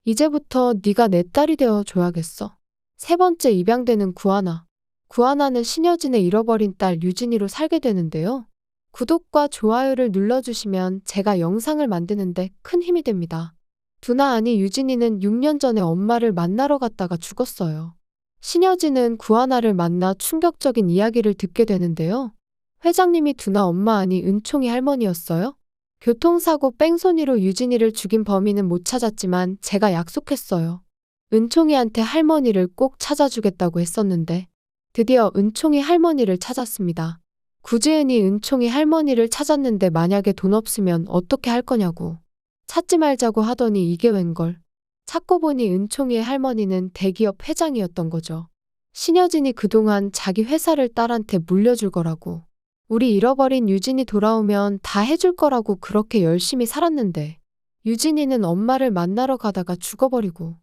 이제부터 네가 내 딸이 되어 줘야겠어. 세 번째 입양되는 구하나. 구하나는 신여진의 잃어버린 딸 유진이로 살게 되는데요. 구독과 좋아요를 눌러주시면 제가 영상을 만드는데 큰 힘이 됩니다. 두나 아니 유진이는 6년 전에 엄마를 만나러 갔다가 죽었어요. 신여진은 구하나를 만나 충격적인 이야기를 듣게 되는데요. 회장님이 두나 엄마 아니 은총이 할머니였어요? 교통사고 뺑소니로 유진이를 죽인 범인은 못 찾았지만 제가 약속했어요. 은총이한테 할머니를 꼭 찾아주겠다고 했었는데 드디어 은총이 할머니를 찾았습니다. 구지은이 은총이 할머니를 찾았는데 만약에 돈 없으면 어떻게 할 거냐고. 찾지 말자고 하더니 이게 웬걸. 찾고 보니 은총이의 할머니는 대기업 회장이었던 거죠. 신여진이 그동안 자기 회사를 딸한테 물려줄 거라고. 우리 잃어버린 유진이 돌아오면 다 해줄 거라고 그렇게 열심히 살았는데 유진이는 엄마를 만나러 가다가 죽어버리고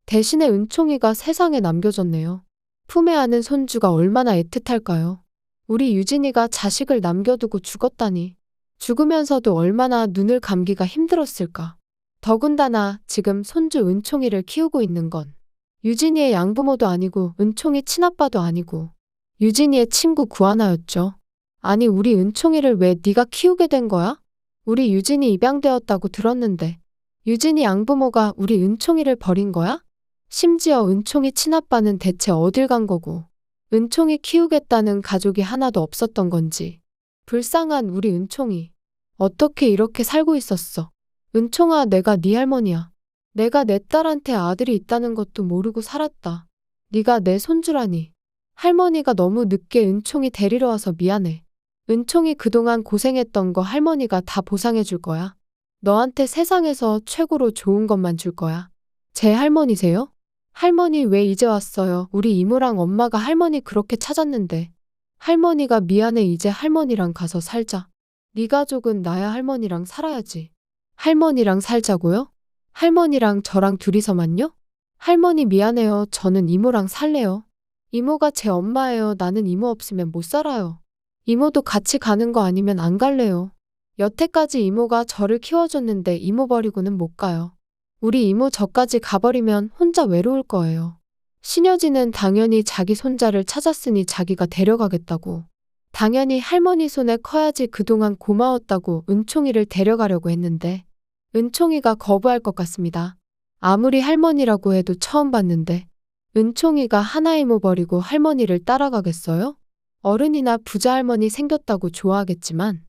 대신에 은총이가 세상에 남겨졌네요. 품에 안은 손주가 얼마나 애틋할까요? 우리 유진이가 자식을 남겨두고 죽었다니. 죽으면서도 얼마나 눈을 감기가 힘들었을까. 더군다나 지금 손주 은총이를 키우고 있는 건 유진이의 양부모도 아니고 은총이 친아빠도 아니고 유진이의 친구 구하나였죠. 아니 우리 은총이를 왜 네가 키우게 된 거야? 우리 유진이 입양되었다고 들었는데 유진이 양부모가 우리 은총이를 버린 거야? 심지어 은총이 친아빠는 대체 어딜 간 거고 은총이 키우겠다는 가족이 하나도 없었던 건지. 불쌍한 우리 은총이 어떻게 이렇게 살고 있었어. 은총아 내가 네 할머니야. 내가 내 딸한테 아들이 있다는 것도 모르고 살았다. 네가 내 손주라니. 할머니가 너무 늦게 은총이 데리러 와서 미안해. 은총이 그동안 고생했던 거 할머니가 다 보상해 줄 거야. 너한테 세상에서 최고로 좋은 것만 줄 거야. 제 할머니세요? 할머니 왜 이제 왔어요? 우리 이모랑 엄마가 할머니 그렇게 찾았는데. 할머니가 미안해 이제 할머니랑 가서 살자. 네 가족은 나야 할머니랑 살아야지. 할머니랑 살자고요? 할머니랑 저랑 둘이서만요? 할머니 미안해요. 저는 이모랑 살래요. 이모가 제 엄마예요. 나는 이모 없으면 못 살아요. 이모도 같이 가는 거 아니면 안 갈래요. 여태까지 이모가 저를 키워줬는데 이모 버리고는 못 가요. 우리 이모 저까지 가버리면 혼자 외로울 거예요. 신여진은 당연히 자기 손자를 찾았으니 자기가 데려가겠다고. 당연히 할머니 손에 커야지 그동안 고마웠다고 은총이를 데려가려고 했는데 은총이가 거부할 것 같습니다. 아무리 할머니라고 해도 처음 봤는데 은총이가 하나 이모 버리고 할머니를 따라가겠어요? 어른이나 부자 할머니 생겼다고 좋아하겠지만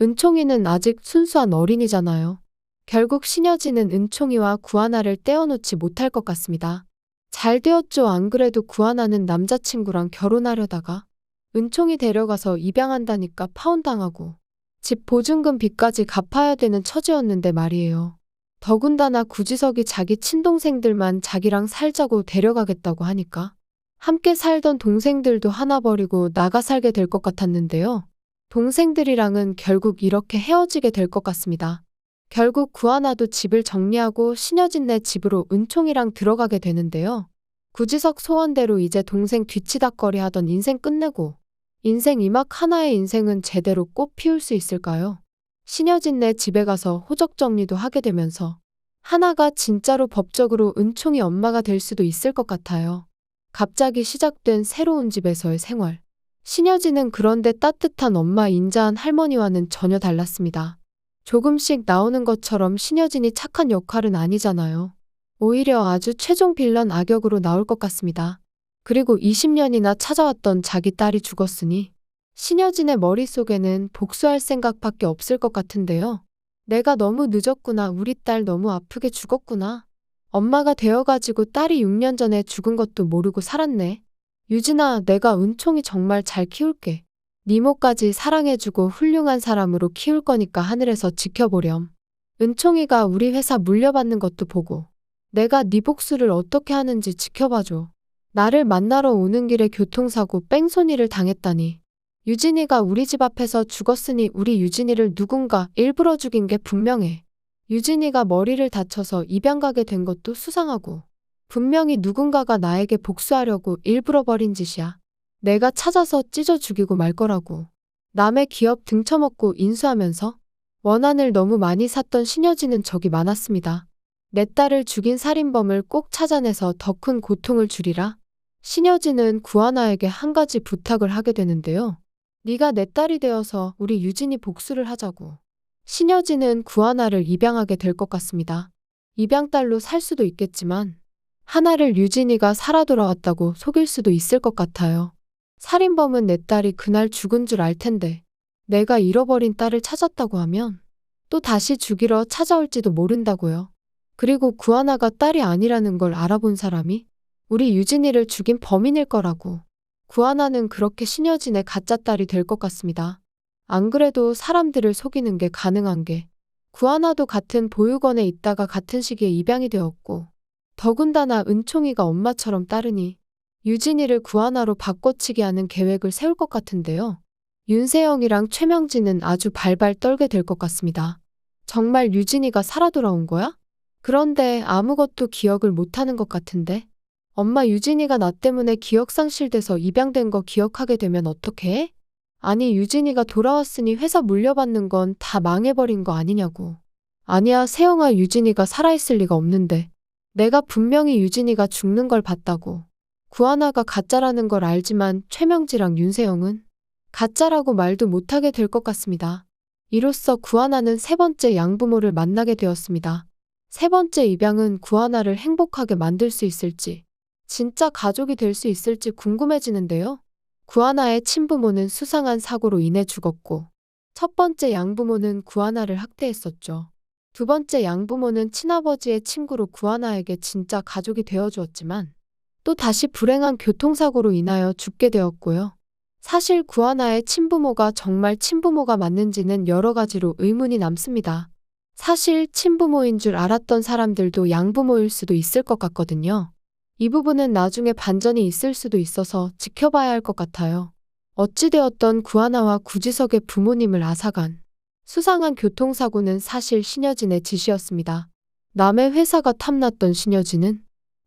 은총이는 아직 순수한 어린이잖아요. 결국 신여진은 은총이와 구하나를 떼어놓지 못할 것 같습니다. 잘 되었죠. 안 그래도 구하나는 남자친구랑 결혼하려다가 은총이 데려가서 입양한다니까 파혼당하고 집 보증금 빚까지 갚아야 되는 처지였는데 말이에요. 더군다나 구지석이 자기 친동생들만 자기랑 살자고 데려가겠다고 하니까 함께 살던 동생들도 하나 버리고 나가 살게 될 것 같았는데요. 동생들이랑은 결국 이렇게 헤어지게 될 것 같습니다. 결국 구하나도 집을 정리하고 신여진네 집으로 은총이랑 들어가게 되는데요. 구지석 소원대로 이제 동생 뒤치다꺼리 하던 인생 끝내고 인생 이막 하나의 인생은 제대로 꽃 피울 수 있을까요? 신여진네 집에 가서 호적 정리도 하게 되면서 하나가 진짜로 법적으로 은총이 엄마가 될 수도 있을 것 같아요. 갑자기 시작된 새로운 집에서의 생활. 신여진은 그런데 따뜻한 엄마 인자한 할머니와는 전혀 달랐습니다. 조금씩 나오는 것처럼 신여진이 착한 역할은 아니잖아요. 오히려 아주 최종 빌런 악역으로 나올 것 같습니다. 그리고 20년이나 찾아왔던 자기 딸이 죽었으니 신여진의 머릿속에는 복수할 생각밖에 없을 것 같은데요. 내가 너무 늦었구나. 우리 딸 너무 아프게 죽었구나. 엄마가 되어가지고 딸이 6년 전에 죽은 것도 모르고 살았네. 유진아, 내가 은총이 정말 잘 키울게. 니모까지 사랑해주고 훌륭한 사람으로 키울 거니까 하늘에서 지켜보렴. 은총이가 우리 회사 물려받는 것도 보고 내가 네 복수를 어떻게 하는지 지켜봐줘. 나를 만나러 오는 길에 교통사고 뺑소니를 당했다니. 유진이가 우리 집 앞에서 죽었으니 우리 유진이를 누군가 일부러 죽인 게 분명해. 유진이가 머리를 다쳐서 입양 가게 된 것도 수상하고 분명히 누군가가 나에게 복수하려고 일부러 벌인 짓이야. 내가 찾아서 찢어 죽이고 말 거라고. 남의 기업 등쳐먹고 인수하면서 원한을 너무 많이 샀던 신여진은 적이 많았습니다. 내 딸을 죽인 살인범을 꼭 찾아내서 더 큰 고통을 주리라. 신여진은 구하나에게 한 가지 부탁을 하게 되는데요. 네가 내 딸이 되어서 우리 유진이 복수를 하자고. 신여진은 구하나를 입양하게 될 것 같습니다. 입양딸로 살 수도 있겠지만 하나를 유진이가 살아 돌아왔다고 속일 수도 있을 것 같아요. 살인범은 내 딸이 그날 죽은 줄 알 텐데 내가 잃어버린 딸을 찾았다고 하면 또 다시 죽이러 찾아올지도 모른다고요. 그리고 구하나가 딸이 아니라는 걸 알아본 사람이 우리 유진이를 죽인 범인일 거라고. 구하나는 그렇게 신여진의 가짜 딸이 될 것 같습니다. 안 그래도 사람들을 속이는 게 가능한 게 구하나도 같은 보육원에 있다가 같은 시기에 입양이 되었고 더군다나 은총이가 엄마처럼 따르니 유진이를 구하나로 바꿔치기 하는 계획을 세울 것 같은데요. 윤세영이랑 최명진은 아주 발발 떨게 될 것 같습니다. 정말 유진이가 살아 돌아온 거야? 그런데 아무것도 기억을 못하는 것 같은데 엄마 유진이가 나 때문에 기억 상실돼서 입양된 거 기억하게 되면 어떡해 해? 아니 유진이가 돌아왔으니 회사 물려받는 건 다 망해버린 거 아니냐고. 아니야 세영아 유진이가 살아있을 리가 없는데 내가 분명히 유진이가 죽는 걸 봤다고. 구하나가 가짜라는 걸 알지만 최명지랑 윤세영은 가짜라고 말도 못하게 될 것 같습니다. 이로써 구하나는 세 번째 양부모를 만나게 되었습니다. 세 번째 입양은 구하나를 행복하게 만들 수 있을지, 진짜 가족이 될 수 있을지 궁금해지는데요. 구하나의 친부모는 수상한 사고로 인해 죽었고, 첫 번째 양부모는 구하나를 학대했었죠. 두 번째 양부모는 친아버지의 친구로 구하나에게 진짜 가족이 되어주었지만, 또 다시 불행한 교통사고로 인하여 죽게 되었고요. 사실 구하나의 친부모가 정말 친부모가 맞는지는 여러 가지로 의문이 남습니다. 사실 친부모인 줄 알았던 사람들도 양부모일 수도 있을 것 같거든요. 이 부분은 나중에 반전이 있을 수도 있어서 지켜봐야 할 것 같아요. 어찌되었던 구하나와 구지석의 부모님을 앗아간 수상한 교통사고는 사실 신여진의 짓이었습니다. 남의 회사가 탐났던 신여진은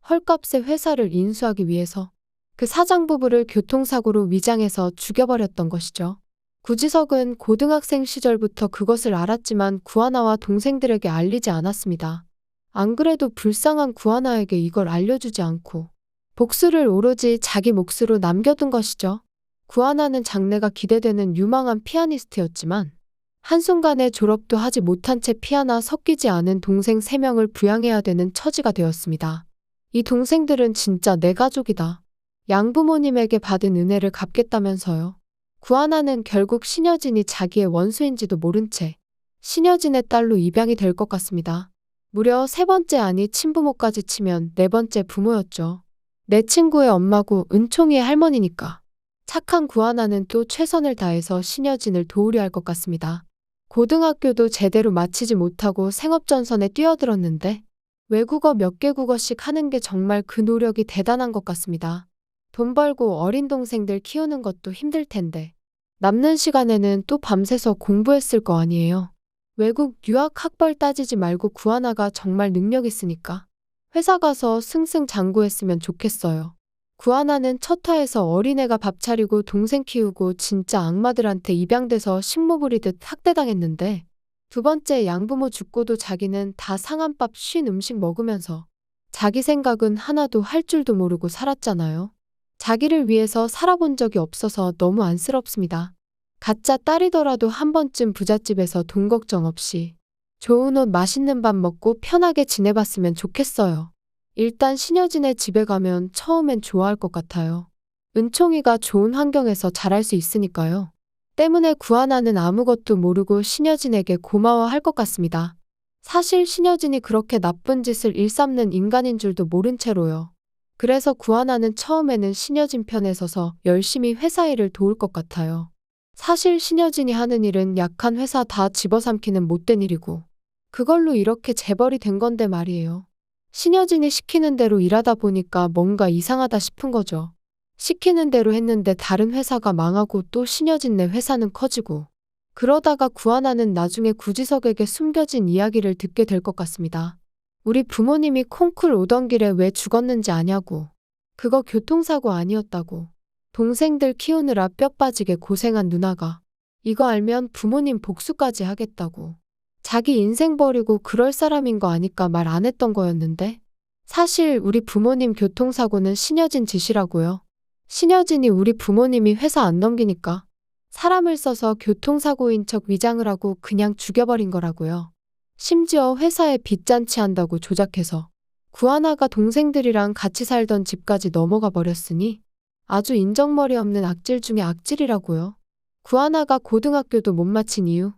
헐값에 회사를 인수하기 위해서 그 사장 부부를 교통사고로 위장해서 죽여버렸던 것이죠. 구지석은 고등학생 시절부터 그것을 알았지만 구하나와 동생들에게 알리지 않았습니다. 안 그래도 불쌍한 구하나에게 이걸 알려주지 않고 복수를 오로지 자기 몫으로 남겨둔 것이죠. 구하나는 장래가 기대되는 유망한 피아니스트였지만 한순간에 졸업도 하지 못한 채 피아나 섞이지 않은 동생 3명을 부양해야 되는 처지가 되었습니다. 이 동생들은 진짜 내 가족이다. 양부모님에게 받은 은혜를 갚겠다면서요. 구하나는 결국 신여진이 자기의 원수인지도 모른 채 신여진의 딸로 입양이 될 것 같습니다. 무려 세 번째 아니 친부모까지 치면 네 번째 부모였죠. 내 친구의 엄마고 은총이의 할머니니까. 착한 구하나는 또 최선을 다해서 신여진을 도우려 할 것 같습니다. 고등학교도 제대로 마치지 못하고 생업전선에 뛰어들었는데 외국어 몇 개 국어씩 하는 게 정말 그 노력이 대단한 것 같습니다. 돈 벌고 어린 동생들 키우는 것도 힘들 텐데 남는 시간에는 또 밤새서 공부했을 거 아니에요. 외국 유학 학벌 따지지 말고 구하나가 정말 능력 있으니까 회사 가서 승승장구했으면 좋겠어요. 구하나는 첫 화에서 어린애가 밥 차리고 동생 키우고 진짜 악마들한테 입양돼서 식모 부리듯 학대당했는데 두 번째 양부모 죽고도 자기는 다 상한 밥 쉰 음식 먹으면서 자기 생각은 하나도 할 줄도 모르고 살았잖아요. 자기를 위해서 살아본 적이 없어서 너무 안쓰럽습니다. 가짜 딸이더라도 한 번쯤 부잣집에서 돈 걱정 없이 좋은 옷 맛있는 밥 먹고 편하게 지내봤으면 좋겠어요. 일단 신여진의 집에 가면 처음엔 좋아할 것 같아요. 은총이가 좋은 환경에서 자랄 수 있으니까요. 때문에 구하나는 아무것도 모르고 신여진에게 고마워할 것 같습니다. 사실 신여진이 그렇게 나쁜 짓을 일삼는 인간인 줄도 모른 채로요. 그래서 구하나는 처음에는 신여진 편에 서서 열심히 회사 일을 도울 것 같아요. 사실 신여진이 하는 일은 약한 회사 다 집어삼키는 못된 일이고 그걸로 이렇게 재벌이 된 건데 말이에요. 신여진이 시키는 대로 일하다 보니까 뭔가 이상하다 싶은 거죠. 시키는 대로 했는데 다른 회사가 망하고 또 신여진네 회사는 커지고 그러다가 구하나는 나중에 구지석에게 숨겨진 이야기를 듣게 될 것 같습니다. 우리 부모님이 콩쿨 오던 길에 왜 죽었는지 아냐고. 그거 교통사고 아니었다고. 동생들 키우느라 뼈 빠지게 고생한 누나가 이거 알면 부모님 복수까지 하겠다고. 자기 인생 버리고 그럴 사람인 거 아니까 말 안 했던 거였는데. 사실 우리 부모님 교통사고는 신여진 짓이라고요. 신여진이 우리 부모님이 회사 안 넘기니까 사람을 써서 교통사고인 척 위장을 하고 그냥 죽여버린 거라고요. 심지어 회사에 빚잔치 한다고 조작해서 구하나가 동생들이랑 같이 살던 집까지 넘어가 버렸으니 아주 인정머리 없는 악질 중에 악질이라고요. 구하나가 고등학교도 못 마친 이유,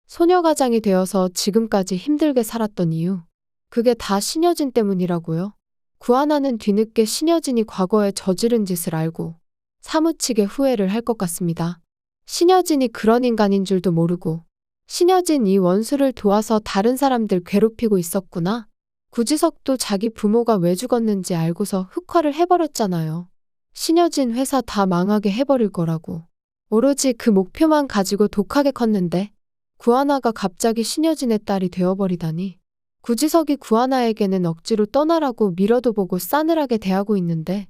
소녀가장이 되어서 지금까지 힘들게 살았던 이유, 그게 다 신여진 때문이라고요. 구하나는 뒤늦게 신여진이 과거에 저지른 짓을 알고 사무치게 후회를 할 것 같습니다. 신여진이 그런 인간인 줄도 모르고 신여진 이 원수를 도와서 다른 사람들 괴롭히고 있었구나. 구지석도 자기 부모가 왜 죽었는지 알고서 흑화를 해버렸잖아요. 신여진 회사 다 망하게 해버릴 거라고. 오로지 그 목표만 가지고 독하게 컸는데 구하나가 갑자기 신여진의 딸이 되어버리다니. 구지석이 구하나에게는 억지로 떠나라고 밀어도 보고 싸늘하게 대하고 있는데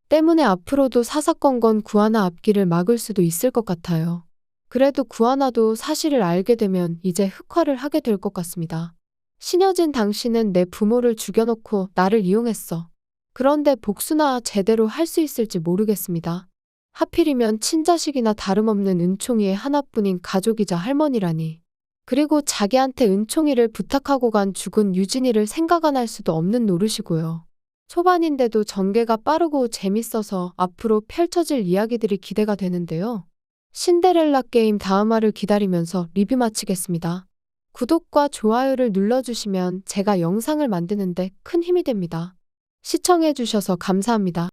때문에 앞으로도 사사건건 구하나 앞길을 막을 수도 있을 것 같아요. 그래도 구하나도 사실을 알게 되면 이제 흑화를 하게 될 것 같습니다. 신여진 당신은 내 부모를 죽여놓고 나를 이용했어. 그런데 복수나 제대로 할 수 있을지 모르겠습니다. 하필이면 친자식이나 다름없는 은총이의 하나뿐인 가족이자 할머니라니. 그리고 자기한테 은총이를 부탁하고 간 죽은 유진이를 생각 안 할 수도 없는 노릇이고요. 초반인데도 전개가 빠르고 재밌어서 앞으로 펼쳐질 이야기들이 기대가 되는데요. 신데렐라 게임 다음화를 기다리면서 리뷰 마치겠습니다. 구독과 좋아요를 눌러주시면 제가 영상을 만드는데 큰 힘이 됩니다. 시청해주셔서 감사합니다.